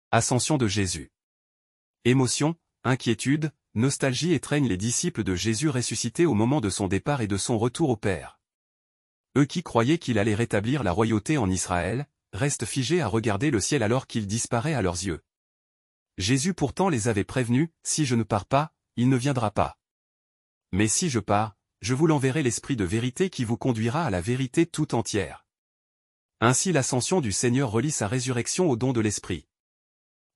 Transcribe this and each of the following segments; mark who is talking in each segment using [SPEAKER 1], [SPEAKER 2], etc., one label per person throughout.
[SPEAKER 1] Ascension de Jésus. Émotion, inquiétude, nostalgie étreignent les disciples de Jésus ressuscité au moment de son départ et de son retour au Père. Eux qui croyaient qu'il allait rétablir la royauté en Israël, restent figés à regarder le ciel alors qu'il disparaît à leurs yeux. Jésus pourtant les avait prévenus, « Si je ne pars pas, il ne viendra pas. Mais si je pars, je vous l'enverrai l'Esprit de vérité qui vous conduira à la vérité tout entière. » Ainsi l'ascension du Seigneur relie sa résurrection au don de l'Esprit.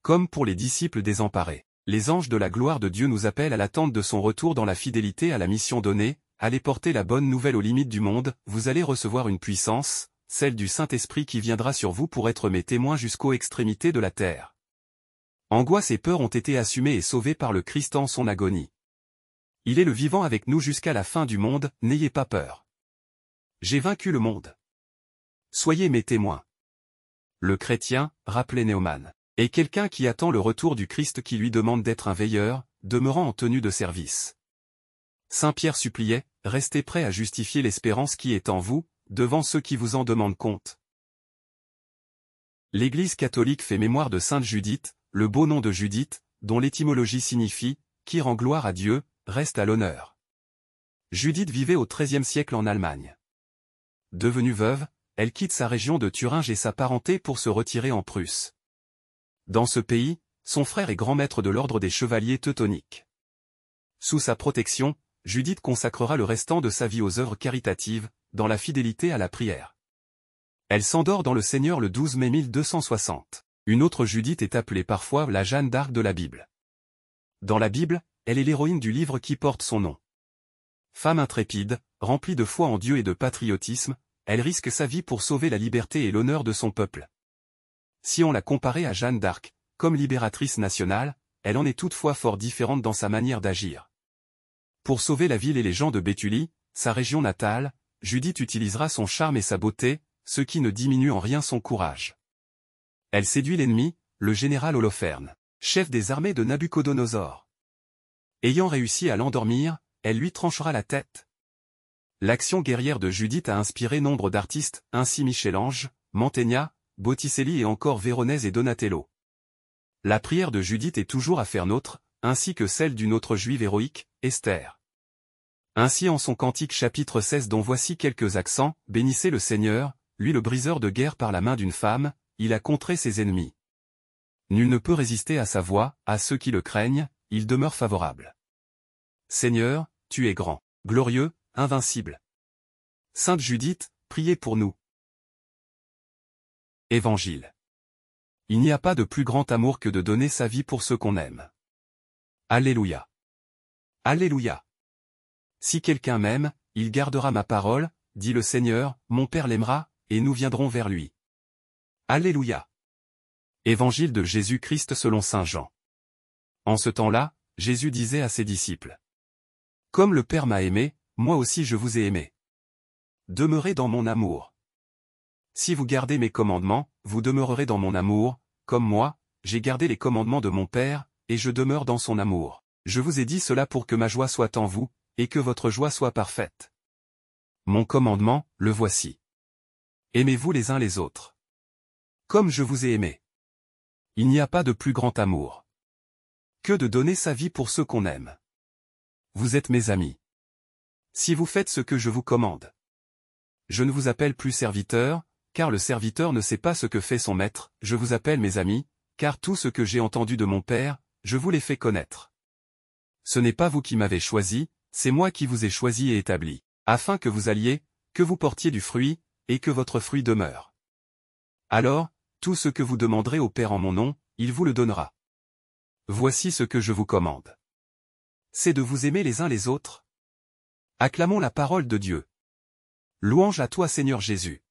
[SPEAKER 1] Comme pour les disciples désemparés, les anges de la gloire de Dieu nous appellent à l'attente de son retour dans la fidélité à la mission donnée, allez porter la bonne nouvelle aux limites du monde, vous allez recevoir une puissance, celle du Saint-Esprit qui viendra sur vous pour être mes témoins jusqu'aux extrémités de la terre. Angoisse et peur ont été assumées et sauvées par le Christ en son agonie. Il est le vivant avec nous jusqu'à la fin du monde, n'ayez pas peur. J'ai vaincu le monde. Soyez mes témoins. Le chrétien, rappelait Neumann, est quelqu'un qui attend le retour du Christ qui lui demande d'être un veilleur, demeurant en tenue de service. Saint Pierre suppliait, restez prêts à justifier l'espérance qui est en vous, devant ceux qui vous en demandent compte. L'Église catholique fait mémoire de Sainte Judith, le beau nom de Judith, dont l'étymologie signifie « qui rend gloire à Dieu », reste à l'honneur. Judith vivait au XIIIe siècle en Allemagne. Devenue veuve, elle quitte sa région de Thuringe et sa parenté pour se retirer en Prusse. Dans ce pays, son frère est grand maître de l'ordre des chevaliers teutoniques. Sous sa protection, Judith consacrera le restant de sa vie aux œuvres caritatives, dans la fidélité à la prière. Elle s'endort dans le Seigneur le 12 mai 1260. Une autre Judith est appelée parfois la Jeanne d'Arc de la Bible. Dans la Bible, elle est l'héroïne du livre qui porte son nom. Femme intrépide, remplie de foi en Dieu et de patriotisme, elle risque sa vie pour sauver la liberté et l'honneur de son peuple. Si on la comparait à Jeanne d'Arc, comme libératrice nationale, elle en est toutefois fort différente dans sa manière d'agir. Pour sauver la ville et les gens de Béthulie, sa région natale, Judith utilisera son charme et sa beauté, ce qui ne diminue en rien son courage. Elle séduit l'ennemi, le général Holoferne, chef des armées de Nabuchodonosor. Ayant réussi à l'endormir, elle lui tranchera la tête. L'action guerrière de Judith a inspiré nombre d'artistes, ainsi Michel-Ange, Mantegna, Botticelli et encore Véronèse et Donatello. La prière de Judith est toujours à faire nôtre, ainsi que celle d'une autre juive héroïque, Esther. Ainsi en son cantique chapitre 16 dont voici quelques accents, « Bénissez le Seigneur, lui le briseur de guerre par la main d'une femme, il a contré ses ennemis. Nul ne peut résister à sa voix, à ceux qui le craignent, il demeure favorable. Seigneur, tu es grand, glorieux, invincible. Sainte Judith, priez pour nous. » Évangile. Il n'y a pas de plus grand amour que de donner sa vie pour ceux qu'on aime. Alléluia. Alléluia. Si quelqu'un m'aime, il gardera ma parole, dit le Seigneur, mon Père l'aimera, et nous viendrons vers lui. Alléluia. Évangile de Jésus-Christ selon saint Jean. En ce temps-là, Jésus disait à ses disciples. Comme le Père m'a aimé, moi aussi je vous ai aimé. Demeurez dans mon amour. Si vous gardez mes commandements, vous demeurerez dans mon amour, comme moi, j'ai gardé les commandements de mon Père, et je demeure dans son amour. Je vous ai dit cela pour que ma joie soit en vous, et que votre joie soit parfaite. Mon commandement, le voici. Aimez-vous les uns les autres. Comme je vous ai aimé. Il n'y a pas de plus grand amour que de donner sa vie pour ceux qu'on aime. Vous êtes mes amis. Si vous faites ce que je vous commande. Je ne vous appelle plus serviteur, car le serviteur ne sait pas ce que fait son maître, je vous appelle mes amis, car tout ce que j'ai entendu de mon Père, je vous l'ai fait connaître. Ce n'est pas vous qui m'avez choisi, c'est moi qui vous ai choisi et établi, afin que vous alliez, que vous portiez du fruit, et que votre fruit demeure. Alors, tout ce que vous demanderez au Père en mon nom, il vous le donnera. Voici ce que je vous commande. C'est de vous aimer les uns les autres. Acclamons la parole de Dieu. Louange à toi Seigneur Jésus.